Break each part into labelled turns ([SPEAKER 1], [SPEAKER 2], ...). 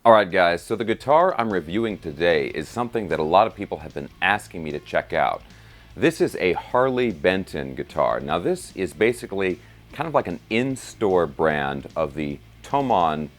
[SPEAKER 1] Alright guys, so the guitar I'm reviewing today is something that a lot of people have been asking me to check out. This is a Harley Benton guitar. Now this is basically kind of like an in-store brand of the Thomann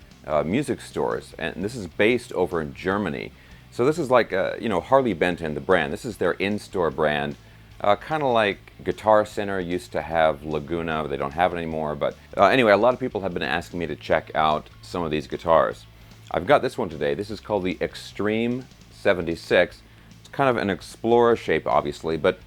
[SPEAKER 1] music stores, and this is based over in Germany. So this is like, Harley Benton, the brand. This is their in-store brand. Kind of like Guitar Center used to have Laguna. They don't have it anymore, but anyway, a lot of people have been asking me to check out some of these guitars. I've got this one today. This is called the Extreme 76. It's kind of an Explorer shape, obviously, but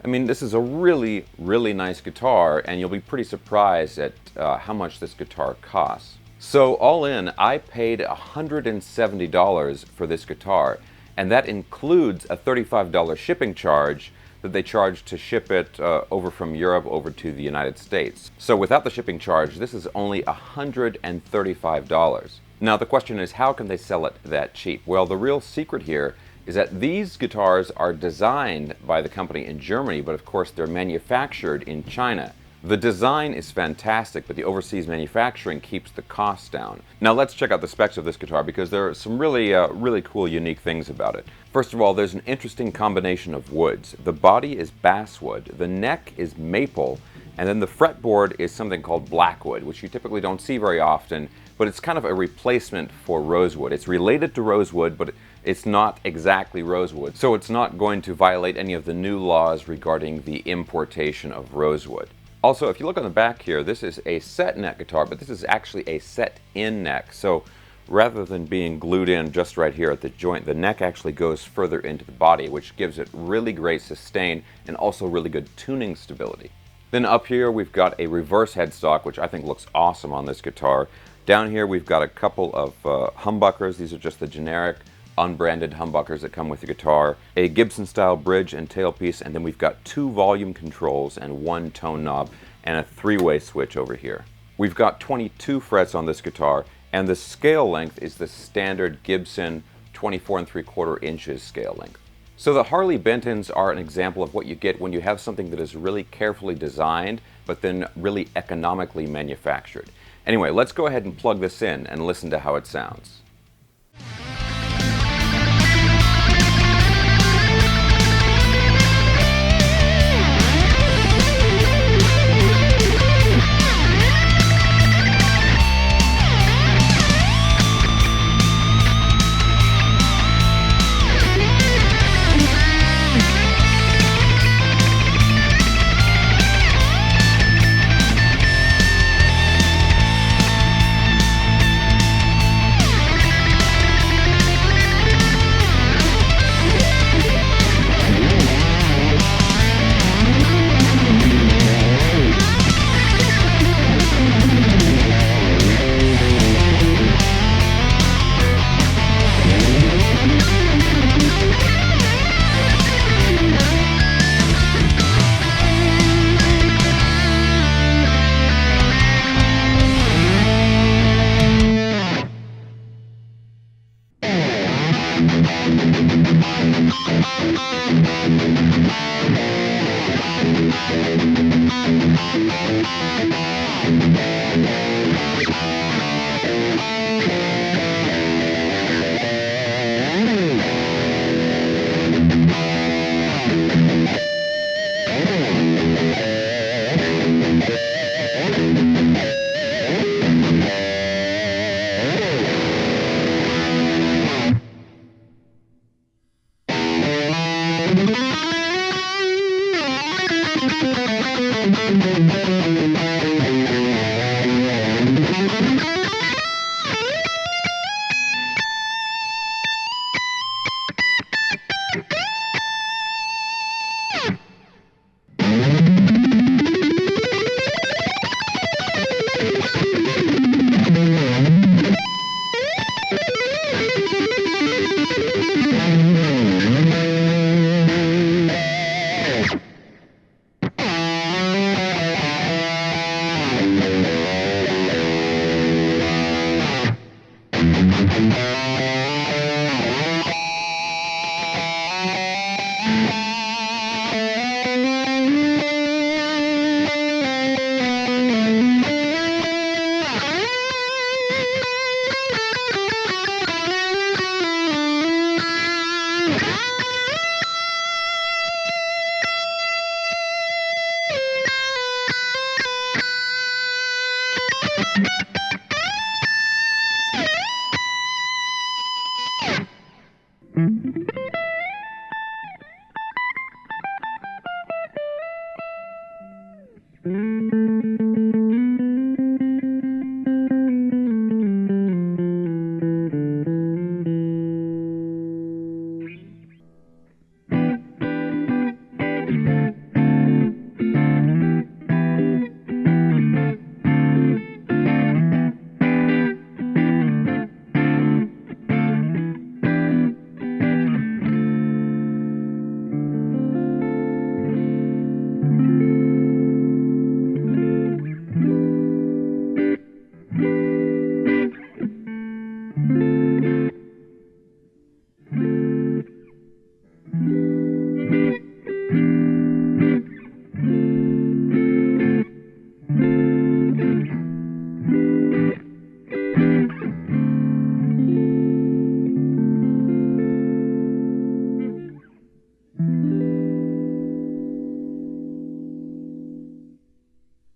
[SPEAKER 1] I mean, this is a really, really nice guitar, and you'll be pretty surprised at how much this guitar costs. So all in, I paid $170 for this guitar, and that includes a $35 shipping charge that they charge to ship it over from Europe over to the United States. So without the shipping charge, this is only $135. Now the question is, how can they sell it that cheap? Well, the real secret here is that these guitars are designed by the company in Germany, but of course they're manufactured in China. The design is fantastic, but the overseas manufacturing keeps the costs down. Now let's check out the specs of this guitar, because there are some really cool, unique things about it. First of all, there's an interesting combination of woods. The body is basswood, the neck is maple, and then the fretboard is something called blackwood, which you typically don't see very often, but it's kind of a replacement for rosewood. It's related to rosewood, but it's not exactly rosewood, so it's not going to violate any of the new laws regarding the importation of rosewood. Also, if you look on the back here, this is a set neck guitar, but this is actually a set in neck. So rather than being glued in just right here at the joint, the neck actually goes further into the body, which gives it really great sustain and also really good tuning stability. Then up here we've got a reverse headstock, which I think looks awesome on this guitar. Down here we've got a couple of humbuckers. These are just the generic unbranded humbuckers that come with the guitar. A Gibson style bridge and tailpiece, and then we've got 2 volume controls and 1 tone knob and a 3-way switch over here. We've got 22 frets on this guitar, and the scale length is the standard Gibson 24 3/4 inches scale length. So the Harley Bentons are an example of what you get when you have something that is really carefully designed, but then really economically manufactured. Anyway, let's go ahead and plug this in and listen to how it sounds.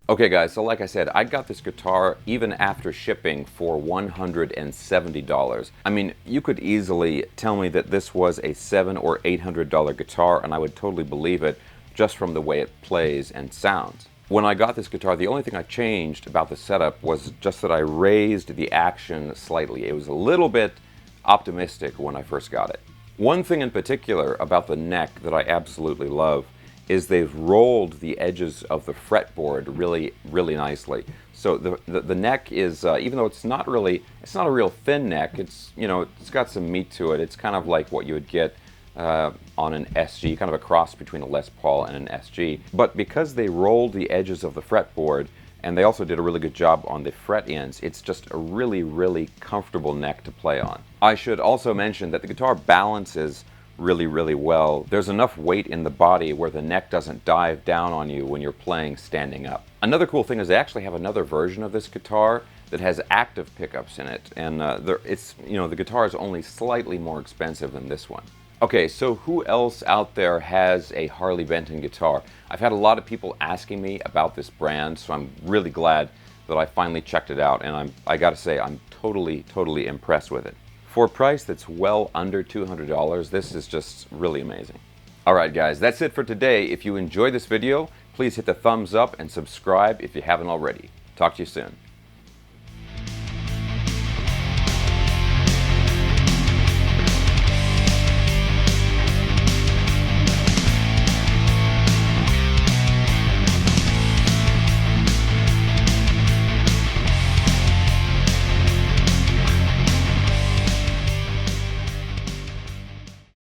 [SPEAKER 1] Okay guys, so like I said, I got this guitar even after shipping for $170. I mean, you could easily tell me that this was a $700 or $800 guitar and I would totally believe it just from the way it plays and sounds. When I got this guitar, the only thing I changed about the setup was just that I raised the action slightly. It was a little bit optimistic when I first got it. One thing in particular about the neck that I absolutely love is they've rolled the edges of the fretboard really nicely. So the neck is, even though it's not a real thin neck, it's, you know, it's got some meat to it. It's kind of like what you would get on an SG, kind of a cross between a Les Paul and an SG. But because they rolled the edges of the fretboard, and they also did a really good job on the fret ends, it's just a really comfortable neck to play on. I should also mention that the guitar balances really well. There's enough weight in the body where the neck doesn't dive down on you when you're playing standing up. Another cool thing is they actually have another version of this guitar that has active pickups in it, and it's, you know, the guitar is only slightly more expensive than this one. Okay, so who else out there has a Harley Benton guitar? I've had a lot of people asking me about this brand, so I'm really glad that I finally checked it out, and I gotta say, I'm totally impressed with it. For a price that's well under $200, this is just really amazing. Alright guys, that's it for today. If you enjoyed this video, please hit the thumbs up and subscribe if you haven't already. Talk to you soon.